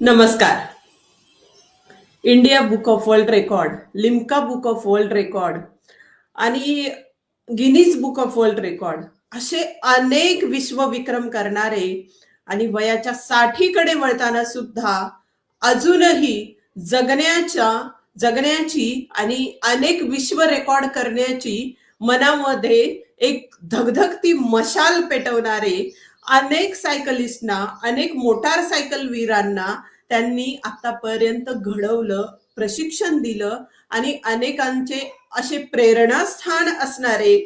नमस्कार. India book of world record, Limca book of world record आणि Guinness book of world record असे अनेक विश्वविक्रम करणारे आणि वयाच्या 60कडे वळताना सुद्धा अजूनही जगण्याच्या जगण्याची आणि अनेक विश्व रेकॉर्ड करण्याची मनामध्ये एक धगधगती मशाल पेटवणारे अनेक सायकलिस्टना, अनेक मोटार सायकल वीरांना त्यांनी आतापर्यंत घडवलं, प्रशिक्षण दिलं आणि अनेकांचे असे प्रेरणास्थान असणारे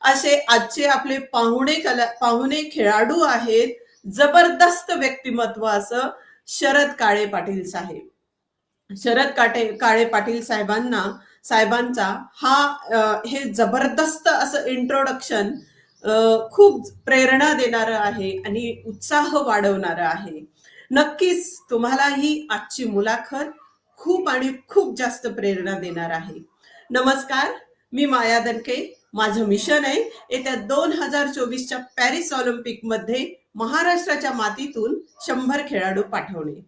असे आजचे आपले पाहुणे खेळाडू आहेत. जबरदस्त व्यक्तिमत्व असं शरद काळे पाटील साहेब. काळे पाटील साहेबांचा हे जबरदस्त असं इंट्रोडक्शन खूप प्रेरणा देणारं आहे आणि उत्साह वाढवणारं आहे. नक्कीच तुम्हाला ही आजची मुलाखत खूप आणि खूप जास्त प्रेरणा देणार आहे. नमस्कार, मी माया दणके. माझं मिशन आहे येत्या 2024च्या पॅरिस ऑलिम्पिक मध्ये महाराष्ट्राच्या मातीतून 100 खेळाडू पाठवणे.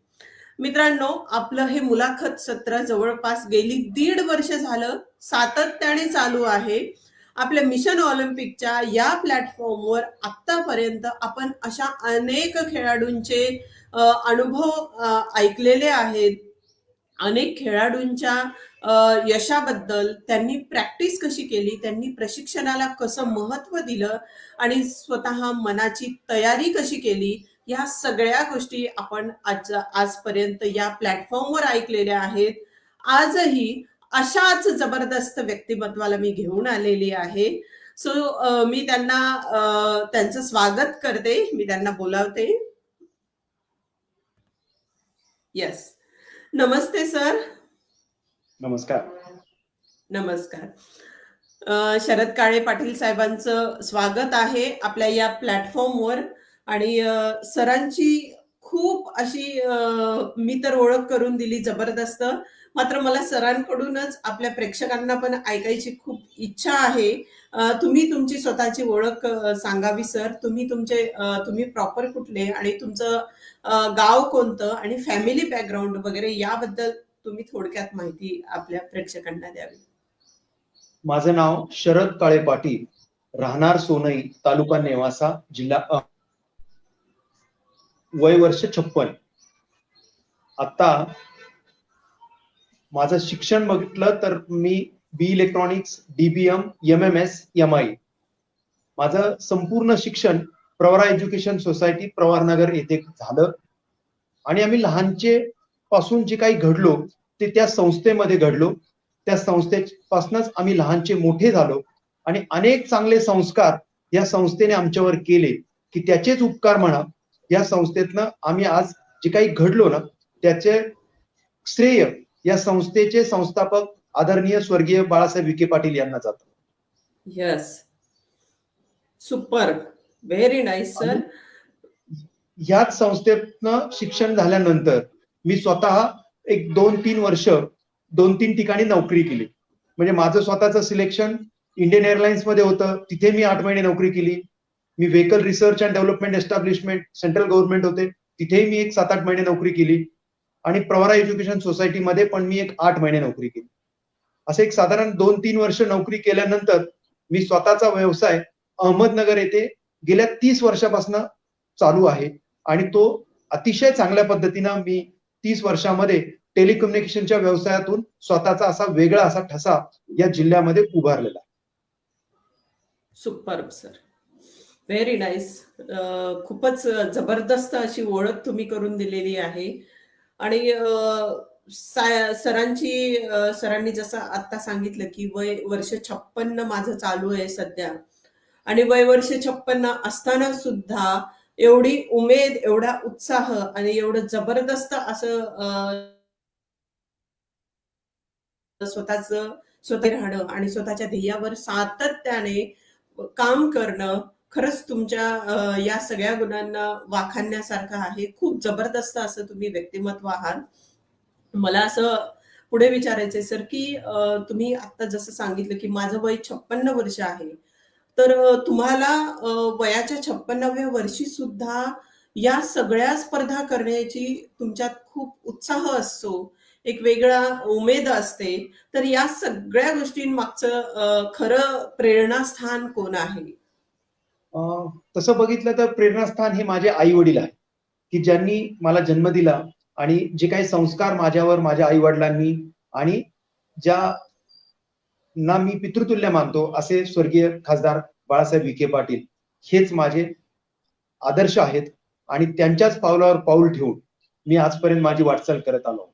मित्रांनो, आपलं हे मुलाखत सत्र जवळपास गेली 1.5 वर्ष झालं सातत्याने चालू आहे. आपल्या मिशन ऑलिम्पिकच्या या प्लॅटफॉर्मवर आतापर्यंत आपण अशा अनेक खेळाडूंचे अनुभव ऐकलेले आहेत. अनेक खेळाडूंच्या यशाबद्दल, त्यांनी प्रॅक्टिस कशी केली, त्यांनी प्रशिक्षणाला कसं महत्व दिलं आणि स्वतः मनाची तयारी कशी केली, या सगळ्या गोष्टी आपण आजपर्यंत या प्लॅटफॉर्मवर ऐकलेल्या आहेत. आजही अशाच जबरदस्त व्यक्तिमत्वाला मी घेऊन आलेली आहे. सो मी त्यांचं स्वागत करते. मी त्यांना बोलावते. येस. नमस्ते सर. नमस्कार. नमस्कार. शरद काळे पाटील साहेबांचं स्वागत आहे आपल्या या प्लॅटफॉर्मवर. आणि सरांची खूप अशी मी तर ओळख करून दिली जबरदस्त. मात्र मला सरांकडूनच आपल्या प्रेक्षकांना पण ऐकायची खूप इच्छा आहे. तुम्ही तुमची स्वतःची ओळख सांगावी सर. तुम्ही प्रॉपर कुठले आणि तुमचं गाव कोणतं आणि फॅमिली बॅकग्राऊंड वगैरे याबद्दल तुम्ही थोडक्यात माहिती आपल्या प्रेक्षकांना द्यावी. माझं नाव शरद काळे पाटील, राहणार सोनई, तालुका नेवासा, जिल्हा वय वर्ष 56. आता माझं शिक्षण बघितलं तर मी बी इलेक्ट्रॉनिक्स, DBM, MMS, MI. माझं संपूर्ण शिक्षण प्रवरा एज्युकेशन सोसायटी प्रवारनगर येथे झालं आणि आम्ही लहानचे पासून जे काही घडलो ते त्या संस्थेमध्ये घडलो. त्या संस्थेपासूनच आम्ही लहानचे मोठे झालो आणि अनेक चांगले संस्कार या संस्थेने आमच्यावर केले की त्याचेच उपकार म्हणा. या संस्थेतनं आम्ही आज जे काही घडलो ना त्याचे श्रेय या संस्थेचे संस्थापक आदरणीय स्वर्गीय बाळासाहेब विखे पाटील यांना जातं. Yes, super, very nice sir. ह्याच संस्थेतनं शिक्षण झाल्यानंतर मी स्वतः एक 2-3 वर्ष 2-3 ठिकाणी नोकरी केली. म्हणजे माझं स्वतःचं सिलेक्शन इंडियन एअरलाइन्स मध्ये होतं, तिथे मी 8 महिने नोकरी केली. मी vehicle research and development establishment central government होते, तिथेही मी एक 7-8 महिने नोकरी केली आणि प्रवरा एज्युकेशन सोसायटीमध्ये पण मी एक 8 महिने नोकरी केली. असे एक साधारण 2-3 वर्ष नोकरी केल्यानंतर मी स्वतःचा व्यवसाय अहमदनगर येथे गेल्या 30 वर्षापासून चालू आहे आणि तो अतिशय चांगल्या पद्धतीनं मी 30 वर्षामध्ये टेलिकम्युनिकेशनच्या व्यवसायातून स्वतःचा असा वेगळा असा ठसा या जिल्ह्यामध्ये उभारलेला आहे. Super sir, very nice. खूपच जबरदस्त अशी ओळख तुम्ही करून दिलेली आहे. आणि सरांनी जसं आता सांगितलं की वय वर्ष 56 माझं चालू आहे सध्या. आणि वय वर्ष 56 असताना सुद्धा एवढी उमेद, एवढा उत्साह आणि एवढं जबरदस्त असं स्वतः राहणं आणि स्वतःच्या ध्येयावर सातत्याने काम करणं खरंच तुमच्या या सगळ्या गुणांना वाखाणण्यासारखं आहे. खूप जबरदस्त असं तुम्ही व्यक्तिमत्व आहात. मला असं पुढे विचारायचंय सर की तुम्ही आता जसं सांगितलं की माझं वय 56 वर्ष आहे. तर तुम्हाला वयाच्या 56व्या वर्षी सुद्धा या सगळ्या स्पर्धा करण्याची तुमच्यात खूप उत्साह असतो, एक वेगळा उमेद असते. तर या सगळ्या गोष्टींमागचं खरं प्रेरणास्थान कोण आहे? तसं बघितलं तर प्रेरणास्थान हे माझे आई वडील आहे, की ज्यांनी मला जन्म दिला आणि जे काही संस्कार माझ्यावर माझ्या आई वडिलांनी आणि ज्या ना मी पितृतुल्य मानतो असे स्वर्गीय खासदार बाळासाहेब विखे पाटील हेच माझे आदर्श आहेत आणि त्यांच्याच पावलावर पाऊल ठेवून मी आजपर्यंत माझी वाटचाल करत आलो.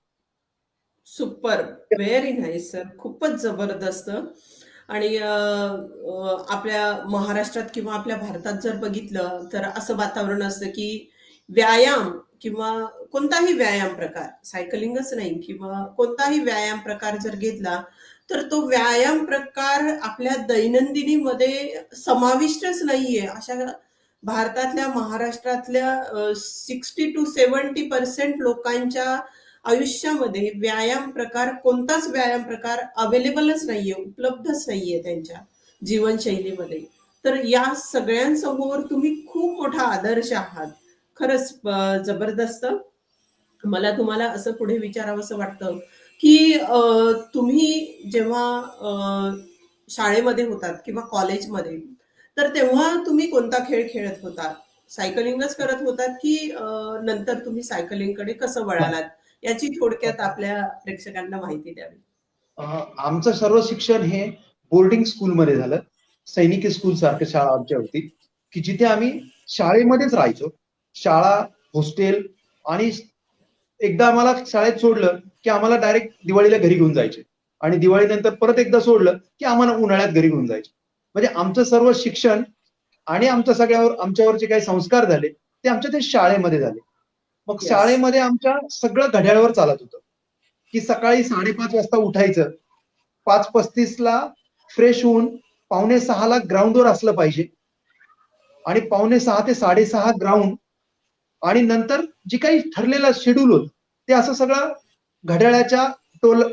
Super, very nice sir. खूपच जबरदस्त. आणि आपल्या महाराष्ट्रात किंवा आपल्या भारतात जर बघितलं तर असं वातावरण असतं की व्यायाम किंवा कोणताही व्यायाम प्रकार, सायकलिंगच नाही किंवा कोणताही व्यायाम प्रकार जर घेतला तर तो व्यायाम प्रकार आपल्या दैनंदिनीमध्ये समाविष्टच नाहीये. अशा भारतातल्या, महाराष्ट्रातल्या 60 to 70% लोकांच्या आयुष्यामध्ये व्यायाम प्रकार, कोणताच व्यायाम प्रकार अवेलेबलच नाहीये, उपलब्धच नाहीये त्यांच्या जीवनशैलीमध्ये. तर या सगळ्यांसमोर तुम्ही खूप मोठा आदर्श आहात. खरंच जबरदस्त. मला तुम्हाला असं पुढे विचारावंसं वाटतं, की तुम्ही जेव्हा शाळेमध्ये होतात किंवा कॉलेजमध्ये, तर तेव्हा तुम्ही कोणता खेळ खेळत होतात? सायकलिंगच करत होतात की नंतर तुम्ही सायकलिंगकडे कसं वळालात? याची थोडक्यात आपल्या प्रेक्षकांना माहिती द्यावी. आमचं सर्व शिक्षण हे बोर्डिंग स्कूलमध्ये झालं. सैनिकी स्कूल सारखी शाळा आमच्या होती, की जिथे आम्ही शाळेमध्येच राहायचो. शाळा, हॉस्टेल आणि एकदा आम्हाला शाळेत सोडलं, की आम्हाला डायरेक्ट दिवाळीला घरी घेऊन जायचे आणि दिवाळीनंतर परत एकदा सोडलं, की आम्हाला उन्हाळ्यात घरी घेऊन जायचे. म्हणजे आमचं सर्व शिक्षण आणि आमच्यावर जे काही संस्कार झाले, ते आमच्या ते शाळेमध्ये झाले. मग येस. शाळेमध्ये आमच्या सगळं घड्याळावर चालत होतं, की सकाळी 5:30 वाजता उठायचं. 5:35ला फ्रेश होऊन 5:45ला ग्राउंडवर असलं पाहिजे आणि 5:45 ते 6:30 ग्राउंड आणि नंतर जे काही ठरलेलं शेड्यूल होतं, ते असं सगळं घड्याळाच्या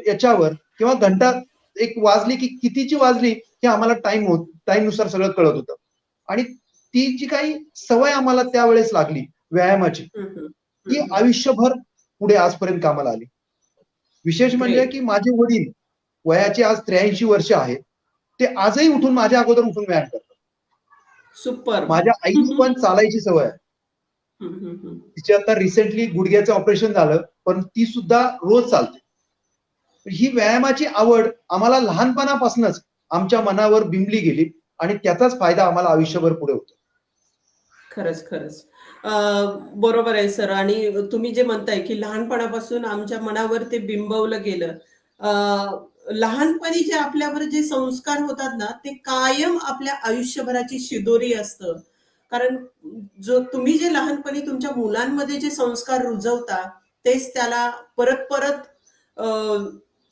याच्यावर किंवा घंटा एक वाजली की कितीची वाजली हे आम्हाला टाईमनुसार सगळं कळत होतं. आणि ती जी काही सवय आम्हाला त्यावेळेस लागली व्यायामाची, ती आयुष्यभर पुढे आजपर्यंत कामाला आली. विशेष म्हणजे ग्रेट. की माझे वडील वयाचे आज 83 वर्ष आहेत. ते आजही उठून माझ्या अगोदर उठून व्यायाम करतात. सुपर. माझ्या आईला पण चालायची सवय आहे. तिचे आता रिसेंटली गुडघ्याचं ऑपरेशन झालं, पण ती सुद्धा रोज चालते. ही व्यायामाची आवड आम्हाला लहानपणापासूनच आमच्या मनावर बिंबली गेली आणि त्याचाच फायदा आम्हाला आयुष्यभर पुढे होतो. खरंच, खरंच. बरोबर आहे सर. आणि तुम्ही जे म्हणताय, की लहानपणापासून आमच्या मनावर ते बिंबवलं गेलं. अ, लहानपणी जे आपल्यावर जे संस्कार होतात ना, ते कायम आपल्या आयुष्यभराची शिदोरी असतं. कारण तुम्ही जे लहानपणी तुमच्या मुलांमध्ये जे संस्कार रुजवता, तेच त्याला परत-परत अ,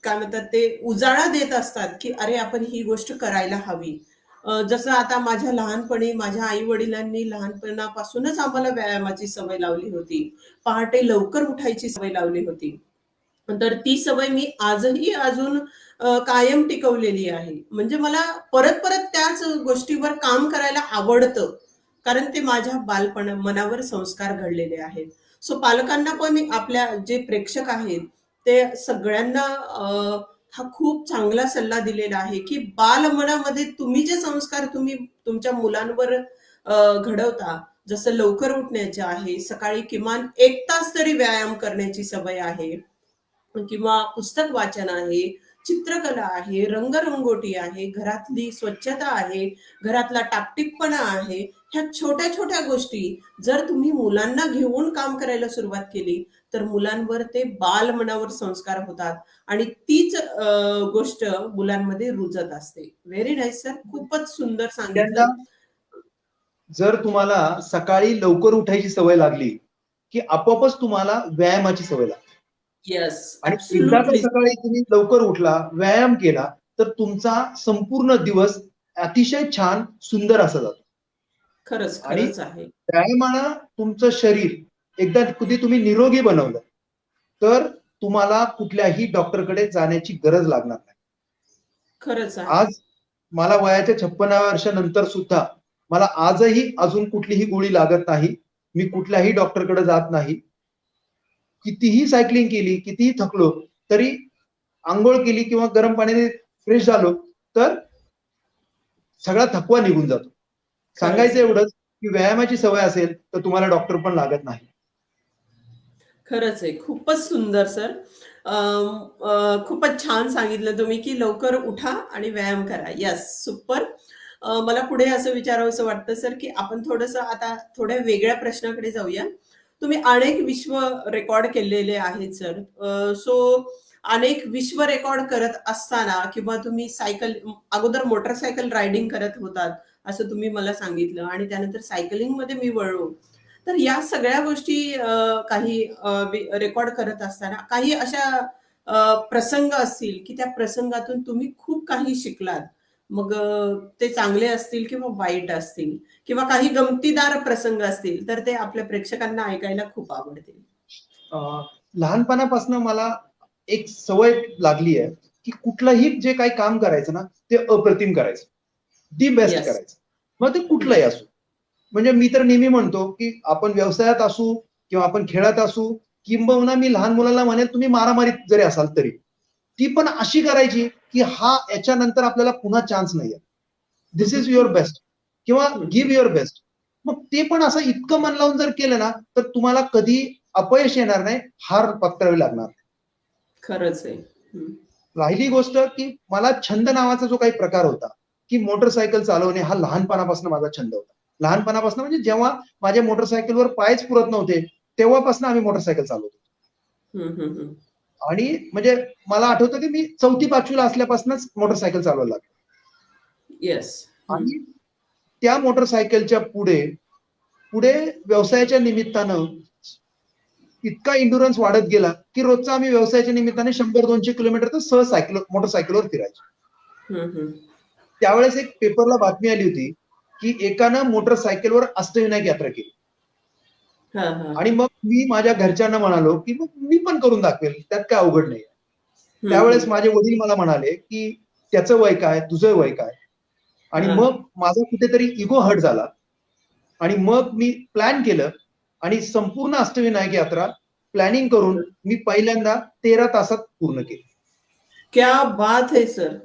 काय म्हणतात ते उजाळा देत असतात, की अरे आपण ही गोष्ट करायला हवी. जसं आता माझ्या लहानपणी माझ्या आई-वडिलांनी लहानपणापासूनच आम्हाला व्यायामाची सवय लावली होती. पहाटे लवकर उठायची सवय लावली होती. तर ती सवय मी आजही अजून कायम टिकवलेली आहे. म्हणजे मला परत-परत त्याच गोष्टीवर काम करायला आवडतं. कारण ते माझ्या मनावर संस्कार घडलेले आहेत. सो पालकांना पण आपल्या जे प्रेक्षक आहेत, ते सगळ्यांना हा खूप चांगला सल्ला दिलेला आहे, की बालमनामध्ये तुम्ही जे संस्कार तुम्ही तुमच्या मुलांवर घडवता, जसं लवकर उठण्याचे आहे, सकाळी किमान 1 तास तरी व्यायाम करण्याची सवय आहे किंवा पुस्तक वाचन आहे, चित्रकला आहे, रंगरंगोटी आहे, घरातली स्वच्छता आहे, घरातला टापटीपपणा आहे. ह्या छोट्या-छोट्या गोष्टी जर तुम्ही मुलांना घेऊन काम करायला सुरुवात केली, तर मुलांवर ते बालमनावर संस्कार होतात आणि तीच गोष्ट मुलांमध्ये रुजत असते. Very nice sir. खूपच सुंदर त्यांना सांगितलंत. जर तुम्हाला सकाळी लवकर उठायची सवय लागली, की आपोआपच तुम्हाला व्यायामाची सवय लागते. येस, आणि एकदा का ॲब्सोल्युटली. सकाळी तुम्ही लवकर उठला, व्यायाम केला, तर तुमचा संपूर्ण दिवस अतिशय छान, सुंदर असा जातो. खरंच, आणि खरंच आहे. व्यायामानं तुमचं शरीर एकदा कधी तुम्ही निरोगी बनवलं, तर तुम्हाला कुठल्याही डॉक्टरकडे जाण्याची गरज लागणार नाही. खरंच आहे. आज मला वयाच्या 56व्या वर्षानंतर सुद्धा मला आजही अजून कुठलीही गोळी लागत नाही. मी कुठल्याही डॉक्टरकडे जात नाही. कितीही सायकलिंग केली, कितीही थकलो तरी आंघोळ केली किंवा गरम पाण्याने फ्रेश झालो तर सगळा थकवा निघून जातो. सांगायचं एवढंच की व्यायामाची सवय असेल तर तुम्हाला डॉक्टर पण लागत नाही. खरंच आहे. खूपच सुंदर सर. खूपच छान सांगितलं तुम्ही, की लवकर उठा आणि व्यायाम करा. Yes, super. मला पुढे असं विचारावसं वाटतं सर, की आपण थोडंसं आता थोड्या वेगळ्या प्रश्नाकडे जाऊया. तुम्ही अनेक विश्व रेकॉर्ड केलेले आहेत सर. सो अनेक विश्व रेकॉर्ड करत असताना किंवा तुम्ही अगोदर मोटरसायकल रायडिंग करत होतात, असं तुम्ही मला सांगितलं आणि त्यानंतर सायकलिंगमध्ये मी वळलो. तर या सगळ्या गोष्टी काही रेकॉर्ड करत असताना काही अशा प्रसंग असतील, की त्या प्रसंगातून तुम्ही खूप काही शिकलात. मग ते चांगले असतील किंवा वाईट असतील किंवा काही गमतीदार प्रसंग असतील, तर ते आपल्या प्रेक्षकांना ऐकायला खूप आवडतील. लहानपणापासून मला एक सवय लागली आहे की कुठलंही जे काही काम करायचं ना ते अप्रतिम करायचं, दी बेस्ट येस. करायचं. मग ते कुठलंही असो. म्हणजे मी तर नेहमी म्हणतो की आपण व्यवसायात असू किंवा आपण खेळात असू, किंबहुना मी लहान मुलांना म्हणेल तुम्ही मारामारीत जरी असाल तरी ती पण अशी करायची की याच्यानंतर आपल्याला पुन्हा चान्स नाहीये. दिस इज युअर बेस्ट किंवा गिव्ह युअर बेस्ट. मग ते पण असं इतकं मन लावून जर केलं ना तर तुम्हाला कधी अपयश येणार नाही, हार पत्करावी लागणार. खरंच आहे. राहिली गोष्ट की मला छंद नावाचा जो काही प्रकार होता की मोटरसायकल चालवणे हा लहानपणापासून माझा छंद होता. लहानपणापासून म्हणजे जेव्हा माझ्या मोटरसायकलवर पायच पुरत नव्हते तेव्हापासून आम्ही मोटरसायकल चालवतो. आणि म्हणजे मला आठवतं की मी 4थी-5वीला असल्यापासूनच मोटरसायकल चालवायला लागलो. येस. आणि त्या मोटरसायकलच्या पुढे पुढे व्यवसायाच्या निमित्तानं इतका इंडुरन्स वाढत गेला की रोजचा आम्ही व्यवसायाच्या निमित्ताने 100-200 किलोमीटर तर सहज मोटरसायकलवर फिरायचो. त्यावेळेस एक पेपरला बातमी आली होती की एकानं मोटरसायकलवर अष्टविनायक यात्रा केली. आणि मग मी माझ्या घरच्यांना म्हणालो की मग मी पण करून दाखवेल, त्यात काय अवघड नाही. त्यावेळेस माझे वडील मला म्हणाले की त्याचं वय काय, तुझं वय काय. आणि मग माझा कुठेतरी इगो हर्ट झाला आणि मग मी प्लॅन केलं आणि संपूर्ण अष्टविनायक यात्रा प्लॅनिंग करून मी पहिल्यांदा 13 तासात पूर्ण केली. क्या बात है सर.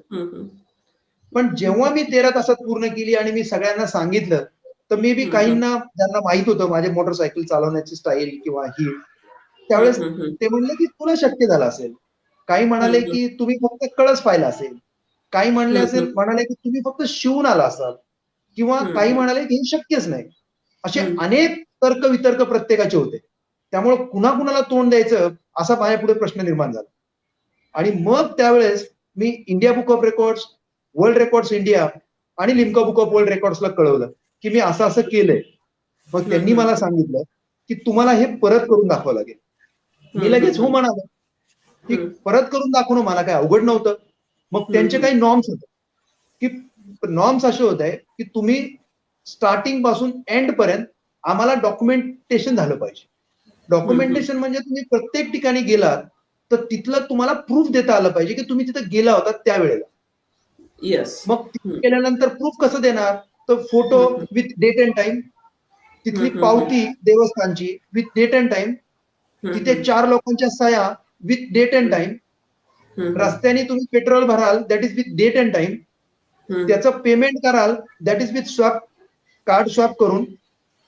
पण जेव्हा मी 13 तासात पूर्ण केली आणि मी सगळ्यांना सांगितलं तर मे बी काहींना ज्यांना माहित होतं माझे मोटरसायकल चालवण्याची स्टाईल किंवा ही, त्यावेळेस ते म्हणले की तुला शक्य झालं असेल. काही म्हणाले की तुम्ही फक्त कळस पाहिला असेल. काही म्हणाले की तुम्ही फक्त शिवून आला असाल किंवा काही म्हणाले की हे शक्यच नाही. असे अनेक तर्क-वितर्क प्रत्येकाचे होते. त्यामुळे कुणाकुणाला तोंड द्यायचं असा माझ्यापुढे प्रश्न निर्माण झाला. आणि मग त्यावेळेस मी India book of records, world records India आणि लिम्का बुक ऑफ वर्ल्ड रेकॉर्ड्सला कळवलं की मी असं असं केलंय. मग त्यांनी मला सांगितलं की तुम्हाला हे परत करून दाखवावं लागेल. मी लगेच हो म्हणालो की परत करून दाखवणं मला काय अवघड नव्हतं. मग त्यांचे काही नॉर्म्स होते की नॉर्म्स असे होत आहे की तुम्ही स्टार्टिंग पासून एंड पर्यंत आम्हाला डॉक्युमेंटेशन झालं पाहिजे. डॉक्युमेंटेशन म्हणजे तुम्ही प्रत्येक ठिकाणी गेलात तर तिथलं तुम्हाला प्रूफ देता आलं पाहिजे की तुम्ही तिथे गेला होता त्यावेळेला. येस. मग केल्यानंतर प्रूफ कसं देणार, तर photo with date and time, तिथली पावती देवस्थानची विथ डेट अँड टाइम, तिथे 4 लोकांच्या सह्या विथ डेट अँड टाइम, रस्त्याने तुम्ही पेट्रोल भराल that is with date and time, त्याचं पेमेंट कराल that is with swap, card swap करून.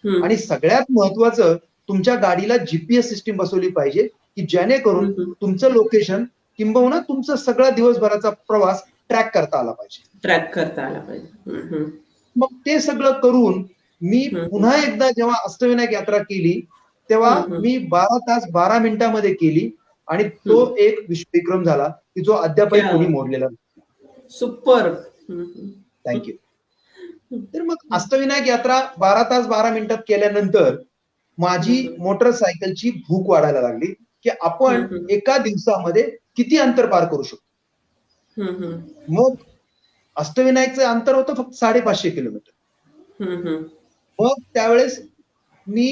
आणि सगळ्यात महत्वाचं तुमच्या गाडीला जीपीएस सिस्टीम बसवली पाहिजे की जेणेकरून तुमचं लोकेशन किंबहुना तुमचा सगळा दिवसभराचा प्रवास ट्रॅक करता आला पाहिजे. ट्रॅक करता आला पाहिजे. मग ते सगळं करून मी पुन्हा एकदा जेव्हा अष्टविनायक यात्रा केली तेव्हा मी 12 तास 12 मिनिटांमध्ये केली आणि तो एक विश्वविक्रम झाला की जो अद्यापही कोणी मोडलेला नाही. सुपर. थँक्यू. तर मग अष्टविनायक यात्रा 12 तास 12 मिनिटात केल्यानंतर माझी मोटरसायकलची भूक वाढायला लागली की आपण एका दिवसामध्ये किती अंतर पार करू शकतो. मग अष्टविनायकचं अंतर होतं फक्त 550 किलोमीटर. मग त्यावेळेस मी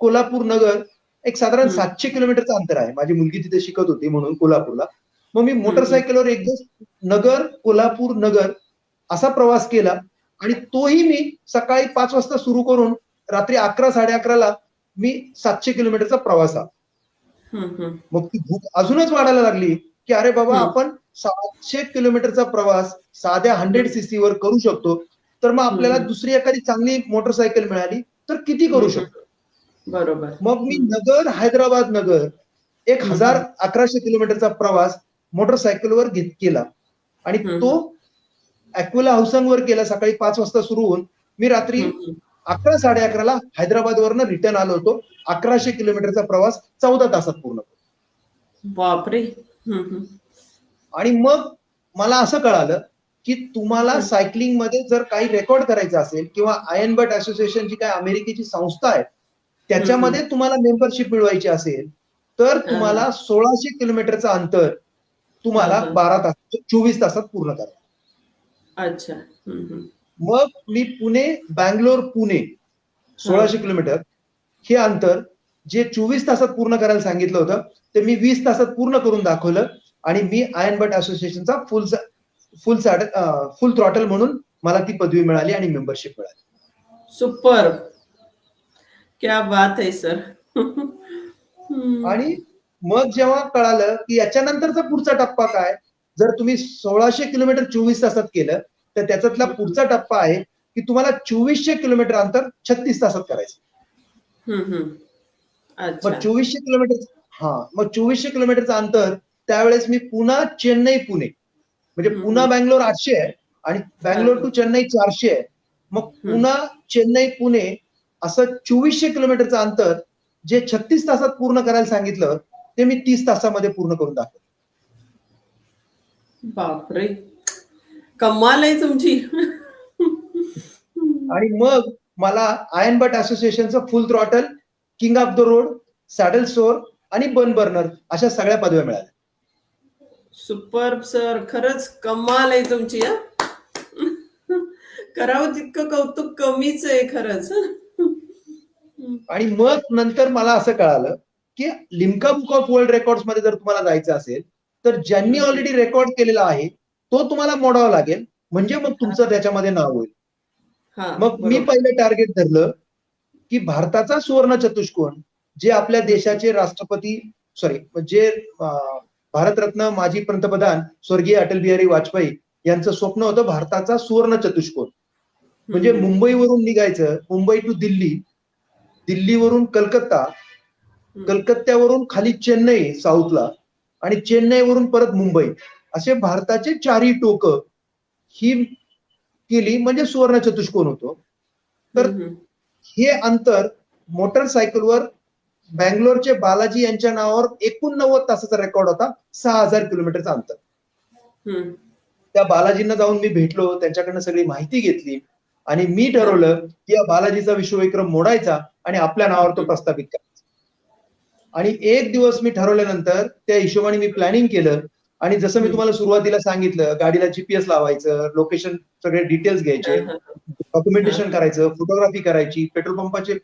कोल्हापूर नगर एक साधारण 700 किलोमीटरचं अंतर आहे. माझी मुलगी तिथे शिकत होती म्हणून कोल्हापूरला. मग मी मोटरसायकलवर एक दिवस कोल्हापूर नगर असा प्रवास केला आणि तोही मी सकाळी 5 वाजता सुरू करून रात्री 11-11:30ला मी 700 किलोमीटरचा प्रवास हा. मग ती भूक अजूनच वाढायला लागली की अरे बाबा आपण 700 किलोमीटरचा प्रवास साध्या 100cc वर करू शकतो, तर मग आपल्याला दुसरी एखादी चांगली मोटरसायकल मिळाली तर किती करू शकतो. बरोबर. मग मी नगर हैदराबाद नगर 1100 किलोमीटरचा प्रवास मोटरसायकलवर केला आणि तो अॅक्विला हाऊसिंगवर केला. सकाळी 5 वाजता सुरू होऊन मी रात्री 11-11:30ला हैदराबादवरनं रिटर्न आलो होतो. 1100 किलोमीटरचा प्रवास 14 तासात पूर्ण. बापरे. आणि मग मला असं कळालं की तुम्हाला सायकलिंग मध्ये जर काही रेकॉर्ड करायचं असेल किंवा आयर्न बट असोसिएशन जी काही अमेरिकेची संस्था आहे त्याच्यामध्ये तुम्हाला मेंबरशिप मिळवायची असेल तर तुम्हाला 1600 किलोमीटरचं अंतर तुम्हाला 24 तासात पूर्ण करा. अच्छा. मग मी बँगलोर पुणे 1600 किलोमीटर हे अंतर जे 24 तासात पूर्ण करायला सांगितलं होतं ते मी 20 तासात पूर्ण करून दाखवलं आणि मी आयर्न बट असोसिएशनचा फुल थ्रॉटल म्हणून मला ती पदवी मिळाली आणि मेंबरशिप मिळाली. सुपर, क्या बात आहे सर. आणि मग जेव्हा कळालं की याच्यानंतरचा पुढचा टप्पा काय, जर तुम्ही 1600 किलोमीटर 24 तासात केलं तर त्याच्यातला पुढचा टप्पा आहे की तुम्हाला 2400 किलोमीटर अंतर 36 तासात करायचं. मग 2400 किलोमीटरचं अंतर त्यावेळेस मी पुन्हा चेन्नई पुणे म्हणजे पुन्हा बँगलोर 800 आहे आणि बँगलोर टू चेन्नई 400 आहे. मग पुन्हा चेन्नई पुणे असं 2400 किलोमीटरचं अंतर जे 36 तासात पूर्ण करायला सांगितलं ते मी 30 तासामध्ये पूर्ण करून दाखवलं. बापरे, कमाल आहे तुमची. आणि मग मला आयर्न बट असोसिएशनचं full throttle, king of the road, saddle store आणि बर्न बर्नर अशा सगळ्या पदव्या मिळाल्या. सुपर सर, खरंच कमाल आहे तुमची. करावं तितकं कौतुक कमीच आहे खरंच. आणि मग नंतर मला असं कळालं की Limca book of world records मध्ये जर तुम्हाला जायचं असेल तर ज्यांनी ऑलरेडी रेकॉर्ड केलेला आहे तो तुम्हाला मोडावा लागेल म्हणजे मग तुमचं त्याच्यामध्ये नाव होईल. मग मी पहिलं टार्गेट धरलं की भारताचा सुवर्ण चतुष्कोन जे आपल्या देशाचे राष्ट्रपती जे भारतरत्न माजी पंतप्रधान स्वर्गीय अटल बिहारी वाजपेयी यांचं स्वप्न होतं भारताचा सुवर्ण चतुष्कोन. म्हणजे मुंबईवरून निघायचं, मुंबई टू दिल्ली, दिल्लीवरून कलकत्ता, कलकत्त्यावरून खाली चेन्नई साऊथला आणि चेन्नईवरून परत मुंबई असे भारताचे 4ही टोकं ही केली म्हणजे सुवर्ण चतुष्कोन होतो. तर हे अंतर मोटरसायकलवर बँगलोरचे बालाजी यांच्या नावावर 89 तासाचा रेकॉर्ड होता, 6000 किलोमीटरचा अंतर. त्या बालाजींना जाऊन मी भेटलो, त्यांच्याकडनं सगळी माहिती घेतली आणि मी ठरवलं की या बालाजीचा विश्वविक्रम मोडायचा आणि आपल्या नावावर तो प्रस्थापित करायचा. आणि एक दिवस मी ठरवल्यानंतर त्या हिशोबाने मी प्लॅनिंग केलं आणि जसं मी तुम्हाला सुरुवातीला सांगितलं गाडीला जीपीएस लावायचं, लोकेशन सगळे डिटेल्स घ्यायचे, डॉक्युमेंटेशन करायचं, फोटोग्राफी करायची, पेट्रोल पंपाचे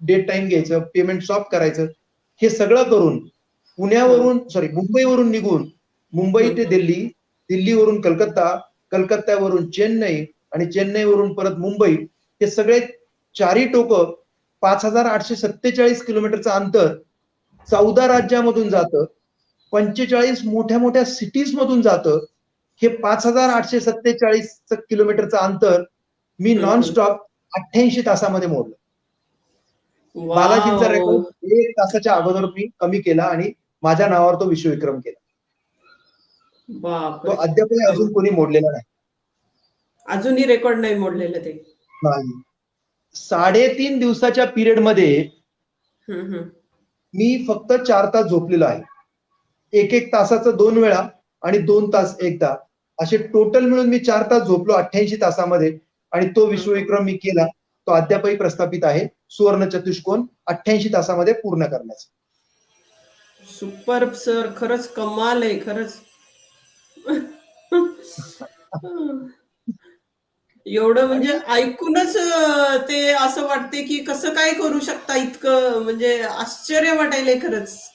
डेट टाइम घ्यायचं, पेमेंट स्टॉप करायचं, हे सगळं करून मुंबईवरून निघून मुंबई ते दिल्ली, दिल्लीवरून कलकत्ता, कलकत्त्यावरून चेन्नई आणि चेन्नईवरून परत मुंबई हे सगळे 4ही टोकं 5847 किलोमीटरचं अंतर 14 राज्यामधून जातं, 45 मोठ्या मोठ्या सिटीज मधून जातं. हे 5847 किलोमीटरचं अंतर मी नॉनस्टॉप 88 तासामध्ये मोडलं. बालाजींचा रेकॉर्ड 1 तासाच्या अगोदर मी कमी केला आणि माझ्या नावावर तो विश्वविक्रम केला. तो अद्यापही अजून कोणी मोडलेला नाही. अजूनही रेकॉर्ड नाही मोडलेलं ते नाही. 3.5 दिवसाच्या पिरियड मध्ये मी फक्त 4 तास झोपलेलो आहे. 1 तासाचं 2 वेळा आणि 2 तास एकदा असे टोटल मिळून मी 4 तास झोपलो 88 तासामध्ये आणि तो विश्वविक्रम मी केला. तो अद्यापही प्रस्थापित आहे सुवर्ण चतुष्कोन 88 तासामध्ये पूर्ण करण्याचा. सुपर सर, खरंच कमाल आहे खरंच. एवढं म्हणजे ऐकूनच ते असं वाटते की कसं काय करू शकता इतकं, म्हणजे आश्चर्य वाटायलंय खरंच.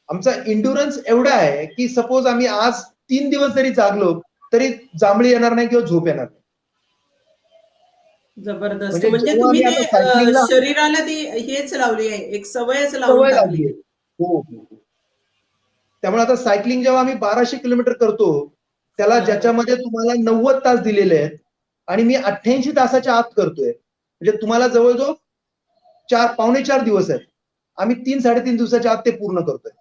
आमचा इंड्युरन्स एवढा आहे की सपोज आम्ही आज 3 दिवस जरी जागलो तरी जांभळी येणार नाही किंवा झोप येणार नाही. जबरदस्त. म्हणजे म्हणजे जेव्हा तुम्ही आम्ही ते आता सायकलिंगला शरीराला ती हेच लावली आहे, एक सवयच लावून सवय टाकली. लागली आहे. हो, हो. त्यामुळे आता सायकलिंग जेव्हा आम्ही 1200 किलोमीटर करतो, त्याला हा हा. ज्याच्यामध्ये तुम्हाला 90 तास दिलेले आहेत आणि मी 88 तासाच्या आत करतोय. म्हणजे तुम्हाला जवळजवळ 4 पावणे 4 दिवस आहेत. आम्ही 3-3.5 दिवसाच्या आत ते पूर्ण करतोय.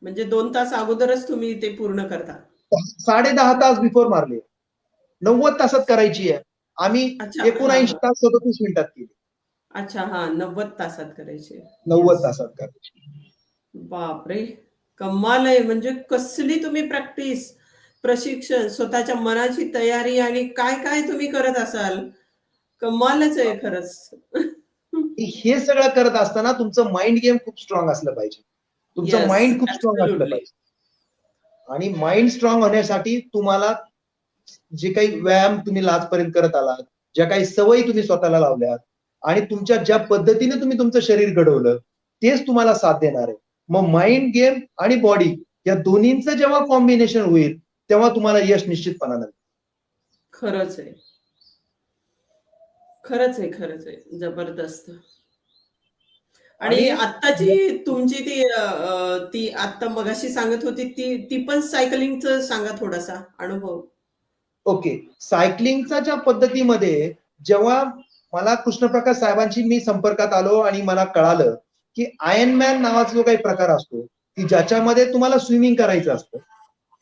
म्हणजे 2 तास अगोदरच तुम्ही ते पूर्ण करता. 10.5 तास बिफोर मारले. 90 तासात करायची आहे. आम्ही अच्छा, हा 79 हा. तास 37 मिनिटात केली. अच्छा, हा, 90 तासात करायचे. 90 येस. तासात करायची. बापरे! कमाल आहे. म्हणजे कसली तुम्ही प्रॅक्टिस, प्रशिक्षण, स्वतःच्या मनाची तयारी आणि काय काय तुम्ही करत असाल. कमालच आहे खरंच. हे सगळं करत असताना तुमचं माइंड गेम खूप स्ट्रॉंग असलं पाहिजे. तुमचं येस, माइंड खूप स्ट्रॉंग असलं ऍब्सोल्युटली. पाहिजे. आणि माइंड स्ट्रॉंग होण्यासाठी तुम्हाला जे काही व्यायाम तुम्ही आजपर्यंत करत आलात, ज्या काही सवयी तुम्ही स्वतःला लावल्यात आणि तुमच्या ज्या पद्धतीने तुम्ही तुमचं शरीर घडवलं, तेच तुम्हाला साथ देणार आहे. मग माइंड गेम आणि बॉडी या दोन्हींचं जेव्हा कॉम्बिनेशन होईल, तेव्हा तुम्हाला यश निश्चितपणानं मिळेल. खरंच आहे. खरंच आहे, खरंच आहे. जबरदस्त. आणि आणि आत्ताची तुमची ती ती आत्ता मगाशी सांगत होती ती ती पण सायकलिंगचं सांगा थोडासा अनुभव. ओके. सायकलिंगच्या ज्या पद्धतीमध्ये जेव्हा मला कृष्णप्रकाश साहेबांशी मी संपर्कात आलो आणि मला कळालं, की आयर्नमॅन नावाचा जो काही प्रकार असतो, की ज्याच्यामध्ये तुम्हाला स्विमिंग करायचं असतं. हो.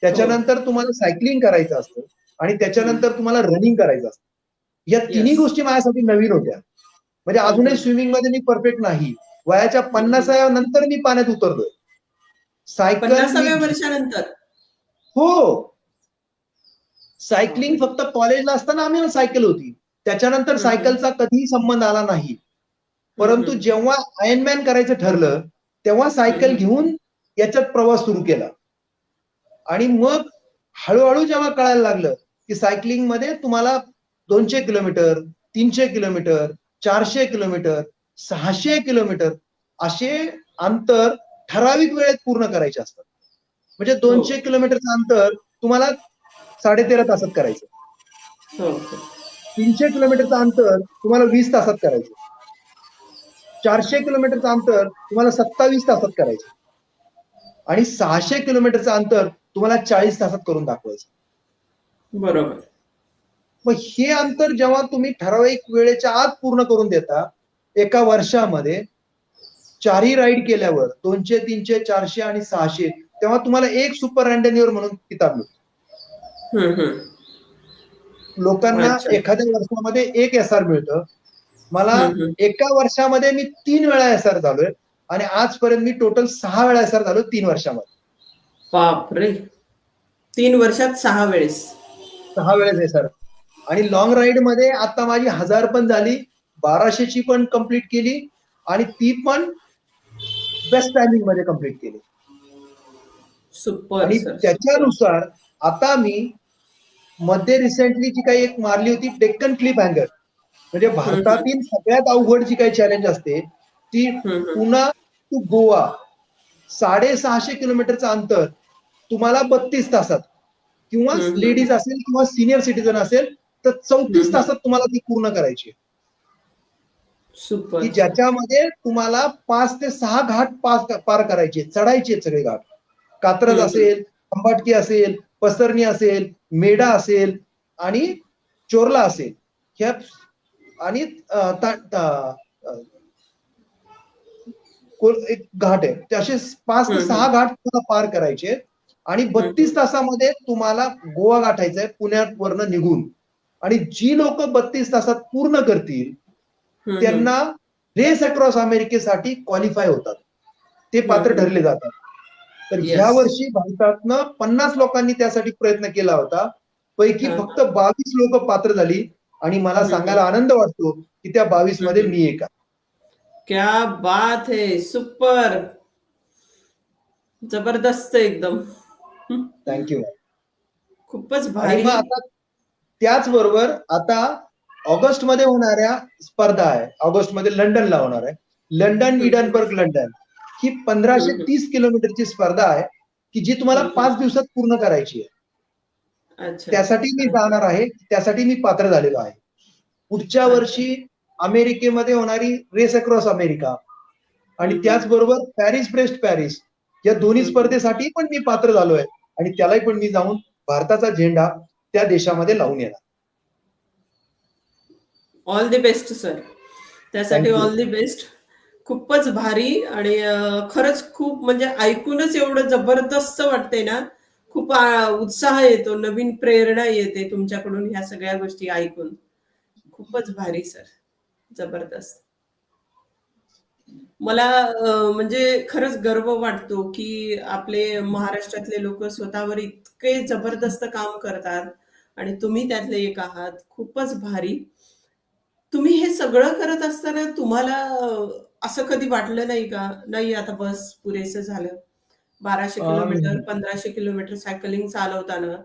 त्याच्यानंतर तुम्हाला सायकलिंग करायचं असतं आणि हं. त्याच्यानंतर तुम्हाला रनिंग करायचं असतं. या तिन्ही येस. गोष्टी माझ्यासाठी नवीन होत्या. म्हणजे हं, अजूनही हं. स्विमिंगमध्ये मी परफेक्ट नाही. वयाच्या हं, हं. 50व्या नंतर मी पाण्यात उतरलोय. सायकल मी 50व्या वर्षानंतर? हो. सायकलिंग बापरे! फक्त कॉलेजला असताना आम्ही सायकल होती. त्याच्यानंतर हं, हं. सायकलचा कधीही संबंध आला नाही. हं, परंतु हं. जेव्हा आयर्नमॅन करायचं ठरलं, तेव्हा हं, सायकल हं. घेऊन याच्यात प्रवास सुरू केला. आणि मग हळू-हळू जेव्हा कळायला लागलं, की सायकलिंगमध्ये तुम्हाला 200 किलोमीटर, 300 किलोमीटर, 400 किलोमीटर, 600 किलोमीटर असे अंतर ठराविक वेळेत पूर्ण करायचे असतात. म्हणजे हो. 200 किलोमीटरचं अंतर तुम्हाला 13.5 तासात करायचं. हो, हो. 300 किलोमीटरचं अंतर तुम्हाला 20 तासात करायचं. 400 किलोमीटरचं अंतर तुम्हाला 27 तासात करायचं. आणि 600 किलोमीटरचं अंतर तुम्हाला 40 तासात करून दाखवायचं. बरोबर. मग हे अंतर जेव्हा तुम्ही ठराविक वेळेच्या आत पूर्ण करून देता, एका वर्षामध्ये 4ही राईड केल्यावर 200, 300, 400 आणि 600 तेव्हा तुम्हाला एक सुपर रॅन्डोनिअर म्हणून किताब मिळतो. हं, हं. लोकांना अच्छा. एखाद्या वर्षामध्ये 1 एसआर मिळतं. मला हं, हं. एका वर्षामध्ये मी 3 वेळा एसआर झालोय आणि आजपर्यंत मी टोटल 6 वेळा एसआर झालो 3 वर्षामध्ये. बापरे! 3 वर्षात 6 वेळेस. 6 वेळेस एसआर. आणि लाँग राईडमध्ये आता माझी 1000 पण झाली, 1200 ची पण कंप्लीट केली आणि ती पण बेस्ट टायमिंगमध्ये कंप्लीट केली. सुपर आणि सर, सुपर. त्याच्यानुसार आता मी मध्ये रिसेंटली जी काही एक मारली होती डेक्कन क्लिफ हँगर. म्हणजे हं, हं. भारतातील सगळ्यात अवघड जी काही चॅलेंज असते, ती हं, हं. पुणा टू गोवा 650 किलोमीटरचं अंतर तुम्हाला 32 तासात किंवा हं, हं. लेडीज असेल किंवा सीनियर सिटीझन असेल तर हं, 34 हं. तासात तुम्हाला ती पूर्ण करायची आहे. की सुपर सर. ज्याच्यामध्ये तुम्हाला 5 ते 6 घाट पार करायचे, चढायचे आहेत सगळे घाट. कात्रज हं, हं. असेल, खंबाटकी असेल, पसरणी असेल, मेढा असेल आणि चोरला असेल. ह्या आणि एक घाट आहे. ते असे 5 ते हं, 6 हं. घाट तुम्हाला पार करायचे आणि हं, हं. 32 तासामध्ये तुम्हाला गोवा गाठायचा आहे पुण्यावरनं निघून. आणि जी लोक 32 तासात पूर्ण करतील, हं, हं. त्यांना रेस अक्रॉस अमेरिकेसाठी क्वालिफाय होतात. ते हं, पात्र हं. ठरले जातात. तर ह्या येस. वर्षी भारतातनं 50 लोकांनी त्यासाठी प्रयत्न केला होता. पैकी हां, फक्त हां. 22 लोक पात्र झाली आणि मला हं, हं. सांगायला आनंद वाटतो, की त्या 22 हं, मध्ये हं. मी एक आहे. क्या बात है! सुपर! जबरदस्त एकदम. हं. Thank you. खूपच आणि मग भारी. आता त्याचबरोबर आता ऑगस्टमध्ये होणाऱ्या स्पर्धा आहे. ऑगस्टमध्ये लंडनला होणार आहे. लंडन हं, हं. इडनबर्ग लंडन ही हं, हं. 1530 किलोमीटरची स्पर्धा आहे, की जी तुम्हाला हं, हं. 5 दिवसात पूर्ण करायची आहे. अच्छा. त्यासाठी मी हां. जाणार आहे, त्यासाठी मी पात्र झालेलो आहे. पुढच्या अच्छा. वर्षी अमेरिकेमध्ये होणारी रेस अक्रॉस अमेरिका आणि हं, हं. त्याचबरोबर पॅरिस ब्रेस्ट पॅरिस या दोन्ही हं, हं. स्पर्धेसाठी पण मी पात्र झालोय आणि त्यालाही पण मी जाऊन भारताचा झेंडा त्या देशामध्ये लावून येणार. All the best sir. त्यासाठी थँक्यू. All the best. खूपच भारी आणि खरंच खूप म्हणजे ऐकूनच एवढं जबरदस्त वाटतंय ना, खूप उत्साह येतो, नवीन प्रेरणा येते तुमच्याकडून ह्या सगळ्या गोष्टी ऐकून. खूपच भारी सर. जबरदस्त. मला म्हणजे खरंच गर्व वाटतो, की आपले महाराष्ट्रातले लोकं स्वतःवर इतके जबरदस्त काम करतात आणि तुम्ही त्यातले एक आहात. खूपच भारी. तुम्ही हे सगळं करत असताना तुम्हाला असं कधी वाटलं नाही का? नाही आता बस पुरेसं झालं. 1200 किलोमीटर, 1500 किलोमीटर सायकलिंग चालवताना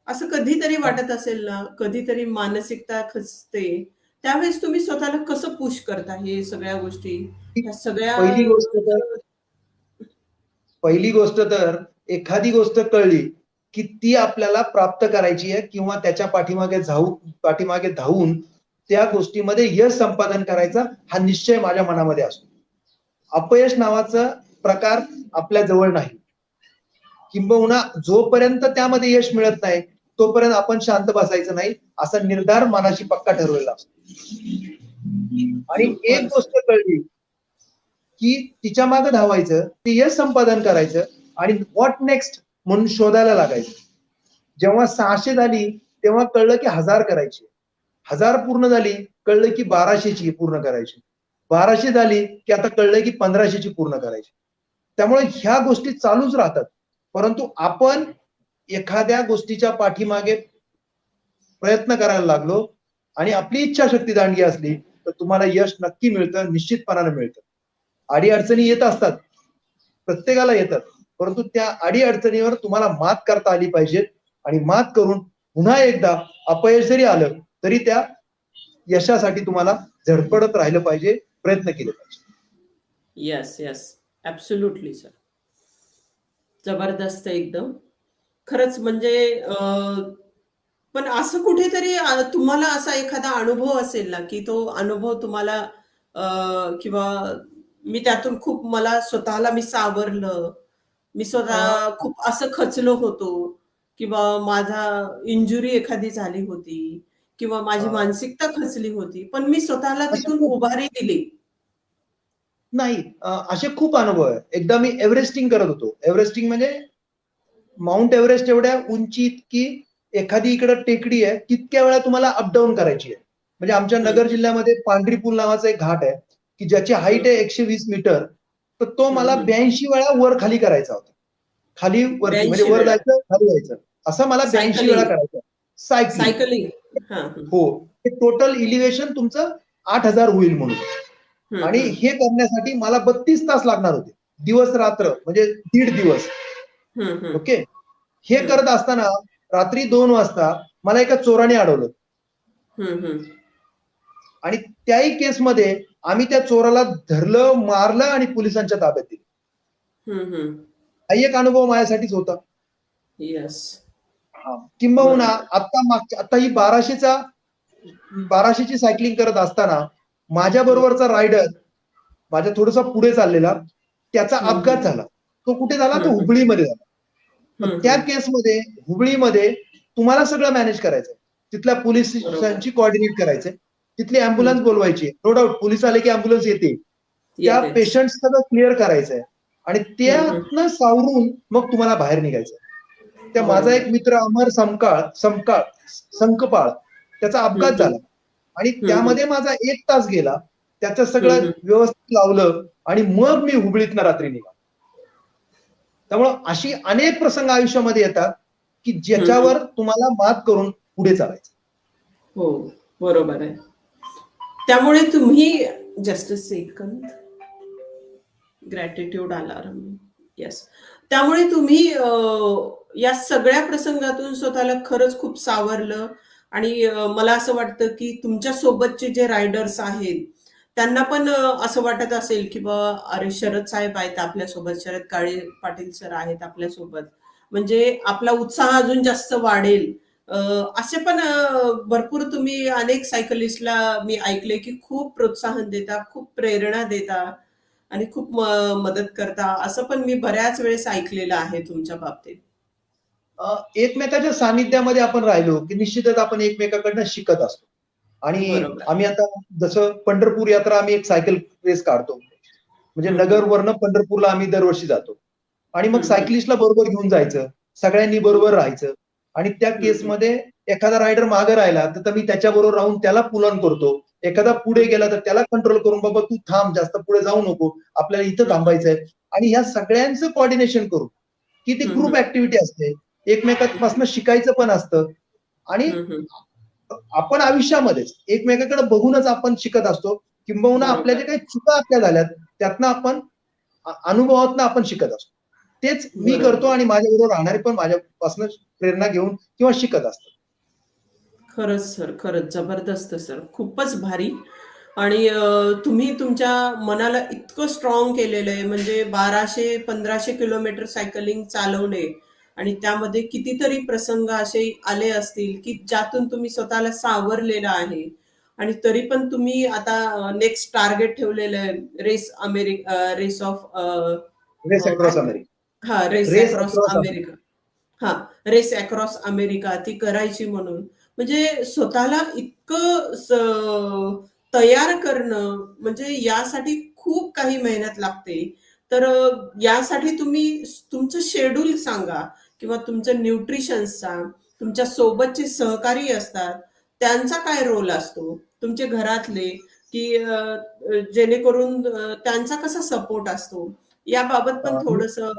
असं कधीतरी वाटत असेल ना, कधीतरी मानसिकता खचते. त्यावेळेस तुम्ही स्वतःला कसं पुश करता हे सगळ्या गोष्टी? ह्या सगळ्या पहिली गोष्ट तर पहिली गोष्ट तर एखादी गोष्ट कळली, की ती आपल्याला प्राप्त करायची आहे किंवा त्याच्या पाठीमागे धावून त्या गोष्टीमध्ये यश संपादन करायचा हा निश्चय माझ्या मनामध्ये असतो. अपयश नावाचा प्रकार आपल्या जवळ नाही. किंबहुना जोपर्यंत त्यामध्ये यश मिळत नाही, तोपर्यंत आपण शांत बसायचं नाही, असा निर्धार मनाशी पक्का ठरवलेला असतो. आणि एक सुपर सर. गोष्ट कळली, की तिच्या मागे धावायचं, ते यश संपादन करायचं आणि व्हॉट नेक्स्ट म्हणून शोधायला लागायचं. जेव्हा 600 झाली, तेव्हा कळलं की 1000 करायची. 1000 पूर्ण झाली, कळलं की 1200ची पूर्ण करायची. 1200 झाली, की आता कळलं की 1500ची पूर्ण करायची. त्यामुळे ह्या गोष्टी चालूच राहतात. परंतु आपण एखाद्या गोष्टीच्या पाठीमागे प्रयत्न करायला लागलो आणि आपली इच्छाशक्ती दांडगी असली, तर तुम्हाला यश नक्की मिळतं, निश्चितपणाने मिळतं. अडी-अडचणी येत असतात. प्रत्येकाला येतात. परंतु त्या अडी-अडचणीवर तुम्हाला मात करता आली पाहिजे आणि मात करून पुन्हा एकदा अपयश जरी आलं, तरी त्या यशासाठी तुम्हाला धडपडत राहिलं पाहिजे, प्रयत्न केले पाहिजे. Yes, yes. Absolutely sir. जबरदस्त एकदम. खरंच म्हणजे पण असं कुठेतरी तुम्हाला असा एखादा अनुभव असेल ना, की तो अनुभव तुम्हाला किंवा मी त्यातून खूप मला स्वतःला मी सावरलं. मी अ, स्वतः खूप असं खचलो होतो किंवा माझा इंजुरी एखादी झाली होती किंवा माझी अ, मानसिकता खचली होती. पण मी स्वतःला असे तिथून खूप उभारी दिली. नाही असे खूप अनुभव आहे. एकदा मी एव्हरेस्टिंग करत होतो. एव्हरेस्टिंग म्हणजे माउंट एव्हरेस्ट एवढ्या उंची इतकी एखादी इकडं टेकडी आहे, तितक्या वेळा तुम्हाला अपडाऊन करायची आहे. म्हणजे आमच्या हं, नगर जिल्ह्यामध्ये पांढरी पूल नावाचा एक घाट आहे, की ज्याची हं, हाईट आहे 120 मीटर. तर तो हं, मला हं. 82 वेळा वर खाली करायचा होता. खाली वरती म्हणजे 82 वर वेळा. जायचं, खाली यायचं. असं मला 82 वेळा सायकलिंग. करायचं. सायकलिंग. सायकलिंग. हां, हं. हो. हे टोटल इलिव्हेशन तुमचं 8000 होईल म्हणून. हं, आणि हं. हे करण्यासाठी मला 32 तास लागणार होते. दिवस-रात्र म्हणजे दीड दिवस. हं, हं. ओके. हे हं. करत असताना रात्री 2 वाजता मला एका चोराने अडवलं हं, हं. आणि त्याही केसमध्ये आम्ही त्या चोराला धरलं, मारलं आणि पोलिसांच्या ताब्यात दिलं. हं, हं. हा एक अनुभव माझ्यासाठीच होता. येस. किंबहुना बरोबर. आता ही 1200 ची सायकलिंग करत असताना माझ्या हं. बरोबरचा रायडर माझ्या थोडासा पुढे चाललेला त्याचा हं, अपघात हं. झाला. तो कुठे झाला? तो हं, हं. हुबळीमध्ये झाला. मग हं, त्या हं. केसमध्ये हुबळीमध्ये तुम्हाला सगळं मॅनेज करायचंय. तिथल्या पोलीस बरोबर. स्टेशनची कोऑर्डिनेट करायचंय. तिथली हं. अँब्युलन्स बोलवायची. नो डाउट पोलीस आले की अँब्युलन्स येते. त्या येतेच. पेशंट सगळं क्लिअर करायचंय आणि हं, हं. त्यातनं सावरून मग तुम्हाला बाहेर निघायचंय. त्या माझा एक बरोबर. मित्र अमर संकपाळ त्याचा हं, अपघात हं. झाला आणि हं, हं. त्यामध्ये माझा 1 तास गेला. त्याचं हं, सगळं हं. व्यवस्थित लावलं आणि मग मी हुबळीतनं रात्री निघालो. त्यामुळं अशी अनेक प्रसंग आयुष्यामध्ये येतात, की हं, हं. ज्याच्यावर तुम्हाला मात करून पुढे चालायचं. हो, बरोबर आहे. त्यामुळे तुम्ही just a second. Gratitude alarm. Yes. त्यामुळे तुम्ही या सगळ्या प्रसंगातून स्वतःला खरंच खूप सावरलं आणि मला असं वाटतं, की तुमच्या सोबतचे जे रायडर्स आहेत, त्यांना पण असं वाटत असेल, की अरे शरद साहेब आहेत आपल्यासोबत, शरद काळे पाटील सर आहेत आपल्यासोबत. म्हणजे आपला उत्साह अजून जास्त वाढेल. असे पण भरपूर तुम्ही अनेक सायकलिस्टला मी ऐकले की खूप प्रोत्साहन देता, खूप प्रेरणा देता आणि खूप मदत करता. असं पण मी बऱ्याच वेळेस ऐकलेलं आहे तुमच्या बाबतीत. एकमेकाच्या सानिध्यामध्ये आपण राहिलो, की निश्चितच आपण एकमेकाकडनं शिकत असतो. आणि बरोबर. आम्ही आता जसं पंढरपूर यात्रा आम्ही एक सायकल रेस काढतो. म्हणजे हं, हं. नगरवरनं पंढरपूरला आम्ही दरवर्षी जातो. आणि मग हं, हं. सायकलिस्टला बरोबर घेऊन जायचं. सगळ्यांनी बरोबर राहायचं. आणि त्या हं, हं. केसमध्ये एखादा रायडर मागे राहिला, तर मी त्याच्याबरोबर राहून त्याला पुल ऑन करतो. एखादा पुढे हं, गेला तर त्याला कंट्रोल करून, "बाबा तू थांब, जास्त पुढे जाऊ नको. आपल्याला इथं हं, हं. थांबायचंय." आणि ह्या सगळ्यांचं कोऑर्डिनेशन करून, की ती हं, ग्रुप हं. ॲक्टिव्हिटी असते. एकमेकांपासून शिकायचं पण असतं. आणि हं, हं. आपण आयुष्यामध्येच एकमेकांकडे बघूनच आपण शिकत असतो. किंबहुना आपल्या बरोबर, जे काही चुका आपल्या झाल्यात, त्यातनं आपण अनुभवातनं आपण शिकत असतो. तेच मी करतो बरोबर. आणि माझ्याबरोबर राहणारे पण माझ्यापासून प्रेरणा घेऊन किंवा शिकत असतात. खरंच सर, खरंच जबरदस्त सर. खूपच भारी. आणि तुम्ही तुमच्या मनाला इतकं स्ट्रॉंग केलेलं आहे, म्हणजे 1200-1500 किलोमीटर सायकलिंग चालवणे आणि त्यामध्ये कितीतरी प्रसंग असे आले असतील, की ज्यातून तुम्ही स्वतःला सावरलेलं आहे आणि तरी पण तुम्ही आता नेक्स्ट टार्गेट ठेवलेलं आहे, रेस ऑफ रेस काय? Across America. हां, race race across across America. America. हां, रेस अक्रॉस अमेरिका ती करायची म्हणून. म्हणजे स्वतःला इतकं तयार करणं म्हणजे यासाठी खूप काही मेहनत लागते. तर यासाठी तुम्ही तुमचं शेड्यूल सांगा किंवा तुमचं न्यूट्रिशन्सचा, तुमच्या सोबतचे सहकारी असतात, त्यांचा काय रोल असतो? तुमचे घरातले की जेणेकरून त्यांचा कसा सपोर्ट असतो? याबाबत पण थोडंसं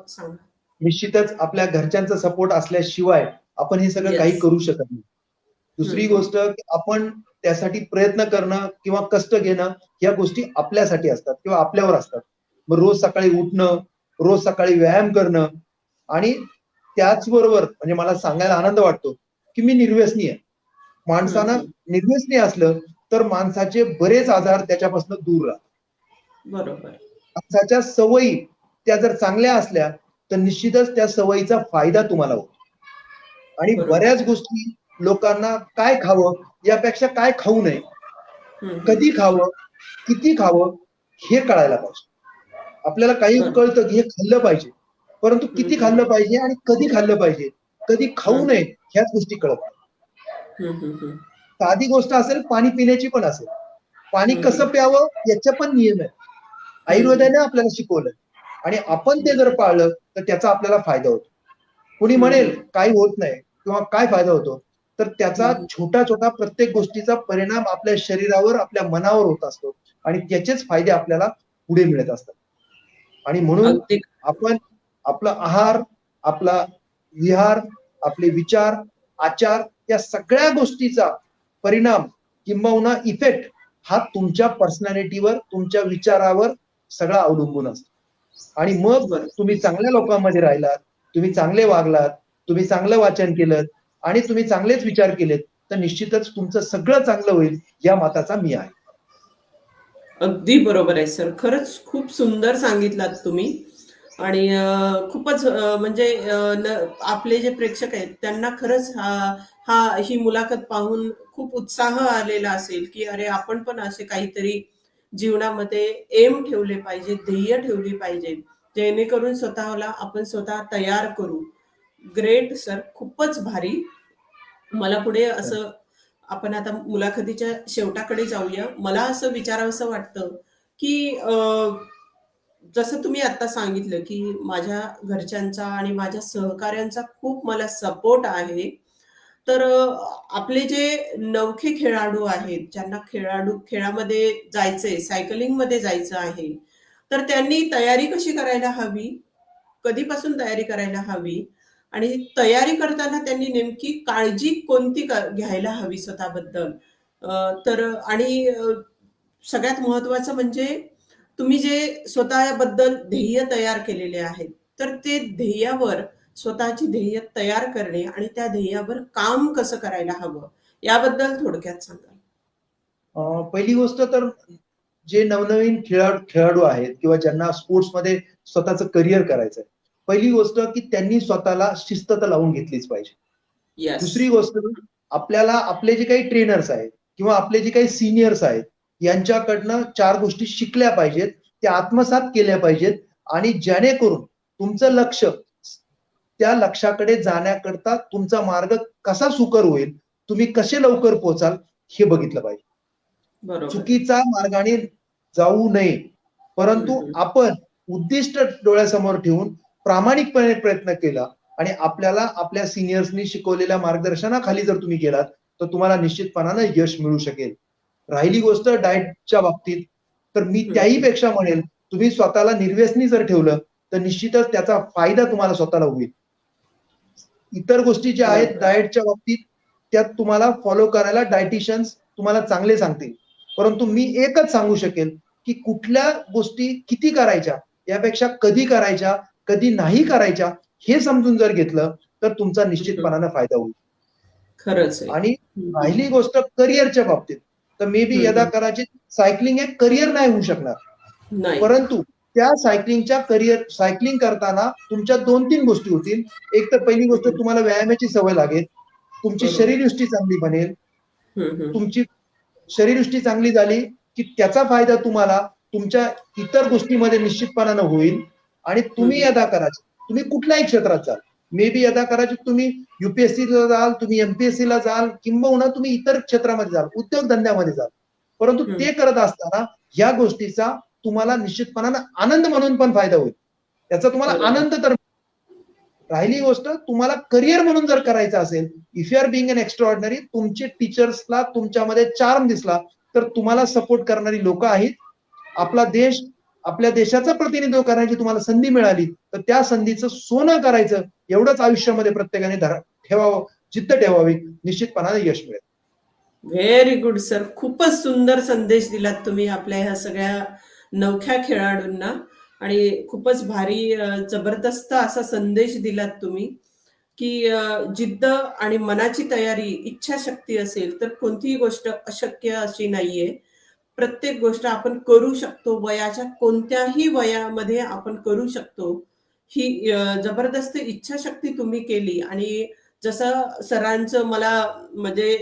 सांगा. निश्चितच आपल्या घरच्यांचा सपोर्ट असल्याशिवाय आपण हे सगळं काही येस. करू शकत नाही. हं, दुसरी हं. गोष्ट की आपण त्यासाठी प्रयत्न करणं किंवा कष्ट घेणं या गोष्टी आपल्यासाठी असतात किंवा आपल्यावर असतात. मग रोज सकाळी उठणं, रोज सकाळी व्यायाम करणं आणि त्याचबरोबर म्हणजे मला सांगायला आनंद वाटतो, की मी निर्व्यसनी आहे. हं, माणसानं हं. निर्व्यसनी असलं तर माणसाचे बरेच आजार त्याच्यापासून दूर राहतात. बरोबर. माणसाच्या सवयी त्या जर चांगल्या असल्या, तर निश्चितच त्या सवयीचा फायदा तुम्हाला होतो. आणि बरोबर. बऱ्याच गोष्टी लोकांना काय खावं यापेक्षा काय खाऊ नये, हं, हं. कधी खावं, किती खावं हे कळायला पाहिजे. आपल्याला काही बरोबर. कळतं की हे खाल्लं पाहिजे. परंतु हं, किती हं. खाल्लं पाहिजे आणि कधी खाल्लं पाहिजे, कधी खाऊ हं, नये हं. ह्याच गोष्टी कळत नाही. हं, हं, हं. साधी गोष्ट असेल पाणी पिण्याची पण असेल. पाणी हं, कसं हं. प्यावं याचे पण नियम आहेत. हं, हं. आयुर्वेदाने आपल्याला शिकवलं आणि आपण ते जर पाळलं तर त्याचा आपल्याला फायदा होतो. कुणी हं, म्हणेल हं. काही होत नाही किंवा काय फायदा होतो? तर त्याचा हं, हं. छोटा-छोटा प्रत्येक गोष्टीचा परिणाम आपल्या शरीरावर, आपल्या मनावर होत असतो आणि त्याचेच फायदे आपल्याला पुढे मिळत असतात. आणि म्हणून अगदी आपण आपला आहार, आपला विहार, आपले विचार, आचार या सगळ्या गोष्टीचा परिणाम किंबहुना इफेक्ट हा तुमच्या पर्सनॅलिटीवर, तुमच्या विचारावर सगळा अवलंबून असतो. आणि मग बरं. तुम्ही चांगल्या लोकांमध्ये राहिलात, तुम्ही चांगले वागलात, तुम्ही चांगलं वाचन केलंत आणि तुम्ही चांगलेच विचार केलेत, तर निश्चितच तुमचं सगळं चांगलं होईल या मताचा मी आहे. अगदी बरोबर आहे सर. खरंच खूप सुंदर सांगितलात तुम्ही आणि खूपच म्हणजे आपले जे प्रेक्षक आहेत त्यांना खरंच ही मुलाखत पाहून खूप उत्साह आलेला असेल, की अरे आपण पण असे काहीतरी जीवनामध्ये एम ठेवले पाहिजे, ध्येय ठेवली पाहिजे, जेणेकरून स्वतःला आपण स्वतः तयार करू. ग्रेट सर, खूपच भारी. मला पुढे असं आपण आता मुलाखतीच्या शेवटाकडे जाऊया. मला असं विचारावसं वाटतं, की जसं तुम्ही आता सांगितलं, की माझ्या घरच्यांचा आणि माझ्या सहकाऱ्यांचा खूप मला सपोर्ट आहे. तर आपले जे नवखे खेळाडू आहेत, ज्यांना खेळामध्ये जायचंय, सायकलिंगमध्ये जायचं आहे, तर त्यांनी तयारी कशी करायला हवी? कधीपासून तयारी करायला हवी? आणि तयारी करताना त्यांनी नेमकी काळजी कोणती घ्यायला हवी स्वतःबद्दल? तर आणि सगळ्यात महत्त्वाचं म्हणजे तुम्ही जे स्वतःबद्दल ध्येय तयार केलेले आहेत, तर ते ध्येयावर स्वतःची ध्येय तयार करणे आणि त्या ध्येयावर काम कसं करायला हवं, याबद्दल थोडक्यात सांगाल? पहिली गोष्ट तर जे नवनवीन खेळाडू आहेत किंवा ज्यांना स्पोर्ट्समध्ये स्वतःचं करियर करायचंय. पहिली गोष्ट की त्यांनी स्वतःला शिस्त तर लावून घेतलीच पाहिजे. येस. दुसरी गोष्ट, आपल्याला आपले जे काही ट्रेनर्स आहेत किंवा आपले जे काही सिनियर्स आहेत यांच्याकडनं 4 गोष्टी शिकल्या पाहिजेत, त्या आत्मसात केल्या पाहिजेत आणि जेणेकरून तुमचं लक्ष त्या लक्ष्याकडे जाण्याकरता तुमचा मार्ग कसा सुकर होईल, तुम्ही कसे लवकर पोहोचाल हे बघितलं पाहिजे. बरोबर. चुकीचा मार्गाने जाऊ नये, परंतु आपण उद्दिष्ट डोळ्यासमोर ठेवून प्रामाणिकपणे प्रयत्न केला आणि आपल्याला आपल्या सिनियर्सनी शिकवलेल्या मार्गदर्शनाखाली जर तुम्ही गेलात तर तुम्हाला निश्चितपणाने यश मिळू शकेल. राहिली गोष्ट डाएटच्या बाबतीत, तर मी त्याही पेक्षा म्हणेल तुम्ही स्वतःला निर्व्यसनी जर ठेवलं तर निश्चितच त्याचा फायदा तुम्हाला स्वतःला होईल. इतर गोष्टी ज्या आहेत बरोबर. डाएटच्या बाबतीत त्यात तुम्हाला फॉलो करायला डायटिशियन्स तुम्हाला चांगले सांगतील, परंतु मी एकच सांगू शकेल की कुठल्या गोष्टी किती करायच्या यापेक्षा कधी करायच्या, कधी नाही करायच्या हे समजून जर घेतलं तर तुमचा निश्चितपणाने फायदा होईल. खरंच आहे. आणि राहिली गोष्ट करिअरच्या बाबतीत, तर मे बी यदा कदाचित सायकलिंग एक करिअर नाही होऊ शकणार, नाही. परंतु त्या सायकलिंग करताना तुमच्या 2-3 गोष्टी होतील. एक तर पहिली गोष्ट तुम्हाला व्यायामाची सवय लागेल, तुमची बरोबर. शरीरयष्टी चांगली बनेल. तुमची शरीरयष्टी चांगली झाली की त्याचा फायदा तुम्हाला तुमच्या इतर गोष्टीमध्ये निश्चितपणाने होईल आणि तुम्ही यदा कदाचित तुम्ही कुठल्याही क्षेत्रात जाल, मे बी यदा कदाचित तुम्ही युपीएससीला जाल, तुम्ही एमपीएससीला जाल किंबहुना तुम्ही इतर क्षेत्रामध्ये जाल, उद्योगधंद्यामध्ये जाल, परंतु ते करत असताना या गोष्टीचा तुम्हाला निश्चितपणाने आनंद म्हणून पण फायदा होईल. त्याचा तुम्हाला बरोबर. आनंद तर राहिली गोष्ट तुम्हाला करिअर म्हणून जर करायचं असेल, if you are being an extraordinary, तुमचे टीचर्सला तुमच्यामध्ये चार्म दिसला तर तुम्हाला सपोर्ट करणारी लोक आहेत. आपला देश, आपल्या देशाचं प्रतिनिधित्व करण्याची तुम्हाला संधी मिळाली तर त्या संधीचं सोनं करायचं एवढंच आयुष्यामध्ये प्रत्येकाने ठेवावं, जिद्द ठेवावी, निश्चितपणाने यश मिळेल. Very good sir. खूपच सुंदर संदेश दिलात तुम्ही आपल्या ह्या सगळ्या नवख्या खेळाडूंना आणि खूपच भारी जबरदस्त असा संदेश दिलात तुम्ही की जिद्द आणि मनाची तयारी, इच्छाशक्ती असेल तर कोणतीही गोष्ट अशक्य अशी नाहीये. प्रत्येक गोष्ट आपण करू शकतो. वयाच्या कोणत्याही वयामध्ये आपण करू शकतो. ही जबरदस्त इच्छाशक्ती तुम्ही केली आणि जसं सरांचं मला म्हणजे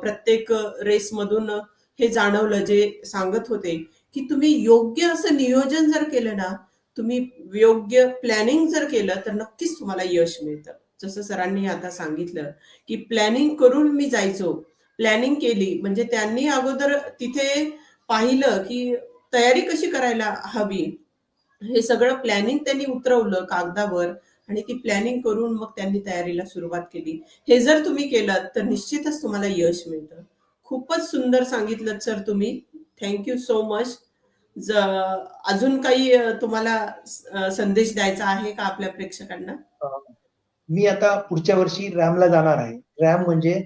प्रत्येक रेसमधून हे जाणवलं जे सांगत होते, की तुम्ही योग्य असं नियोजन जर केलं ना, तुम्ही योग्य प्लॅनिंग जर केलं तर नक्कीच तुम्हाला यश मिळतं. जसं सरांनी आता सांगितलं, की प्लॅनिंग करून मी जायचो. प्लॅनिंग केली म्हणजे त्यांनी अगोदर तिथे पाहिलं, की तयारी कशी करायला हवी. हे सगळं प्लॅनिंग त्यांनी उतरवलं कागदावर आणि ती प्लॅनिंग करून मग त्यांनी तयारीला सुरुवात केली. हे जर तुम्ही केलं तर निश्चितच तुम्हाला यश मिळतं. खूपच सुंदर सांगितलं सर तुम्ही. Thank so much. अजून काही तुम्हाला संदेश द्यायचा आहे का आपल्या प्रेक्षकांना? मी आता पुढच्या वर्षी रॅमला जाणार आहे. रॅम म्हणजे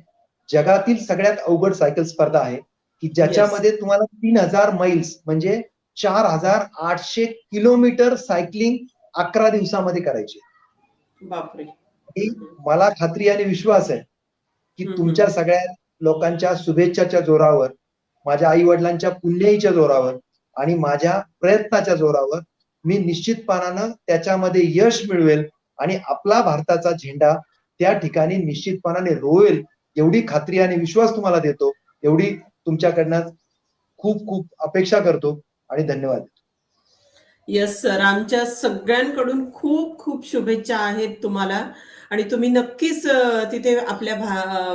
जगातील सगळ्यात अवघड सायकल स्पर्धा आहे की ज्याच्यामध्ये तुम्हाला 3000 मैल्स म्हणजे 4800 किलोमीटर सायकलिंग 11 दिवसामध्ये करायची. बापरे. मला खात्री आणि विश्वास आहे की तुमच्या सगळ्या लोकांच्या शुभेच्छाच्या जोरावर, माझ्या आई वडिलांच्या पुण्याईच्या जोरावर आणि माझ्या प्रयत्नाच्या जोरावर मी निश्चितपणानं त्याच्यामध्ये यश मिळवेल आणि आपला भारताचा झेंडा त्या ठिकाणी निश्चितपणाने रोवेल एवढी खात्री आणि विश्वास तुम्हाला देतो. एवढी तुमच्याकडनं खूप खूप अपेक्षा करतो आणि धन्यवाद. Yes sir. आमच्या सगळ्यांकडून खूप खूप शुभेच्छा आहेत तुम्हाला आणि तुम्ही नक्कीच तिथे आपल्या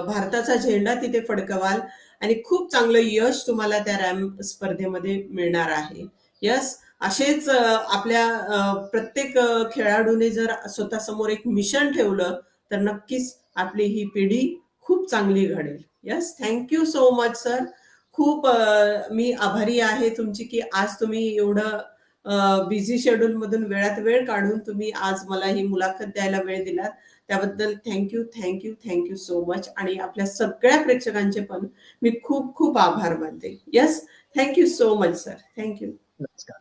भारताचा झेंडा तिथे फडकवाल आणि खूप चांगलं यश तुम्हाला त्या रॅम स्पर्धेमध्ये मिळणार आहे. यस. असेच आपल्या प्रत्येक खेळाडूने जर स्वतःसमोर एक मिशन ठेवलं तर नक्कीच आपली ही पिढी खूप चांगली घडेल. Yes. Thank you so much sir. खूप मी आभारी आहे तुमची की आज तुम्ही एवढं बिझी शेड्यूल मधून वेळात वेळ काढून तुम्ही आज मला ही मुलाखत द्यायला वेळ दिलात. त्याबद्दल थँक्यू सो मच आणि आपल्या सगळ्या प्रेक्षकांचे पण मी खूप खूप आभार मानते. Yes. Thank you so much sir. Thank you. नमस्कार.